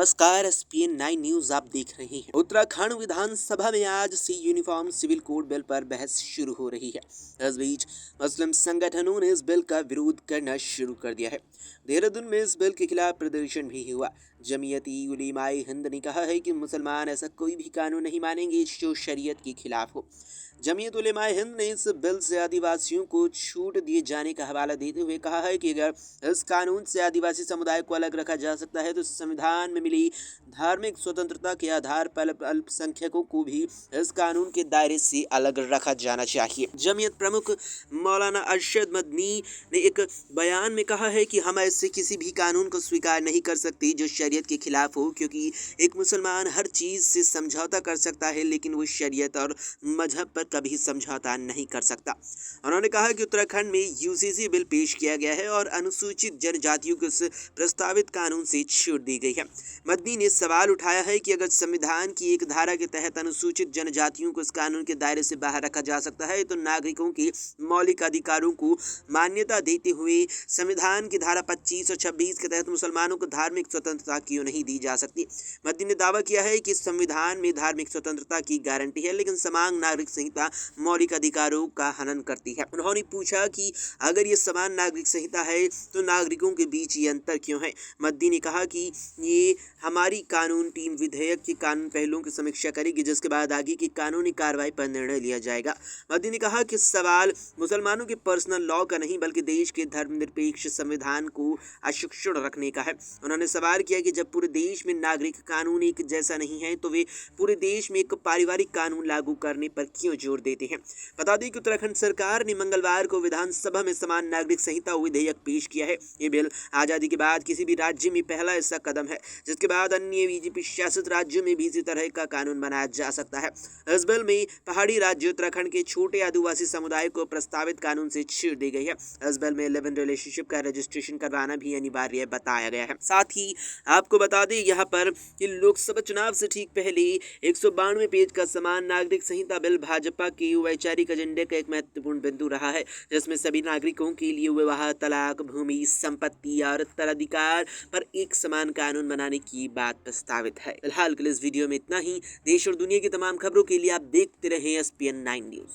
नमस्कार, ESPN 9 news आप देख रहे हैं। उत्तराखंड विधानसभा में आज से यूनिफॉर्म सिविल कोड बिल पर बहस शुरू हो रही है। इस बीच मुस्लिम संगठनों ने इस बिल का विरोध करना शुरू कर दिया है। देहरादून में इस बिल के खिलाफ प्रदर्शन भी हुआ। जमीयती उलेमाए हिंद ने कहा है कि मुसलमान ऐसा कोई भी कानून नहीं मानेंगे जो शरीयत के खिलाफ हो। जमीयत उलेमाए हिंद ने इस बिल से आदिवासियों को छूट दिए जाने का हवाला देते हुए कहा है कि अगर इस कानून से आदिवासी समुदाय को अलग रखा जा सकता है तो संविधान में मिली धार्मिक स्वतंत्रता के आधार पर अल्पसंख्यकों को भी इस कानून के दायरे से अलग रखा जाना चाहिए। जमीयत प्रमुख मौलाना अरशद मदनी ने एक बयान में कहा है कि हम ऐसे किसी भी कानून को स्वीकार नहीं कर सकते जो शरीयत के खिलाफ हो, क्योंकि एक मुसलमान हर चीज़ से समझौता कर सकता है लेकिन वो शरीयत और मजहब पर कभी समझौता नहीं कर सकता। उन्होंने कहा कि उत्तराखंड में यूसीसी बिल पेश किया गया है और अनुसूचित जनजातियों को इस प्रस्तावित कानून से छूट दी गई है। मदनी ने सवाल उठाया है कि अगर संविधान की एक धारा के तहत अनुसूचित जनजातियों को इस कानून के दायरे से बाहर रखा जा सकता है तो नागरिकों के मौलिक अधिकारों को मान्यता देते हुए संविधान की धारा 25 और 26 के तहत मुसलमानों को धार्मिक स्वतंत्रता क्यों नहीं दी जा सकती। मदनी ने दावा किया है कि संविधान में धार्मिक स्वतंत्रता की गारंटी है लेकिन समान नागरिक संहिता मौलिक अधिकारों का हनन करती है। उन्होंने पूछा कि अगर ये समान नागरिक संहिता है तो नागरिकों के बीच ये अंतर क्यों है। मदनी ने कहा कि ये हमारी कानून टीम विधेयक के कानून पहलुओं की समीक्षा करेगी जिसके बाद आगे की कानूनी कार्रवाई पर निर्णय लिया जाएगा। मदनी ने कहा कि सवाल मुसलमानों के पर्सनल लॉ का नहीं बल्कि देश के धर्मनिरपेक्ष संविधान को अशिक्षित रखने का है। उन्होंने सवाल किया कि जब पूरे देश में नागरिक कानून एक जैसा नहीं है तो वे पूरे देश में एक पारिवारिक कानून लागू करने पर क्यों जोर देते हैं। बता दें कि उत्तराखंड सरकार ने मंगलवार को विधानसभा में समान नागरिक संहिता विधेयक पेश किया है। ये बिल आज़ादी के बाद किसी भी राज्य में पहला ऐसा कदम है जिसके बाद अन्य बीजेपी शासित राज्यों में भी इसी तरह का कानून बनाया जा सकता है। इस बिल में पहाड़ी राज्य उत्तराखंड के छोटे आदिवासी समुदाय को प्रस्तावित कानून से छूट दी गई है। इस बिल में लिव इन रिलेशनशिप का रजिस्ट्रेशन करवाना भी अनिवार्य बताया गया है। साथ ही आपको बता दें यहाँ पर कि लोकसभा चुनाव से ठीक पहले 192 पेज का समान नागरिक संहिता बिल भाजपा के वैचारिक एजेंडे का एक महत्वपूर्ण बिंदु रहा है, जिसमें सभी नागरिकों के लिए विवाह, तलाक, भूमि, संपत्ति और उत्तराधिकार पर एक समान कानून बनाने की बात प्रस्तावित है। फिलहाल के लिए इस वीडियो में इतना ही। देश और दुनिया की तमाम खबरों के लिए आप देखते रहें एसपीएन 9 न्यूज।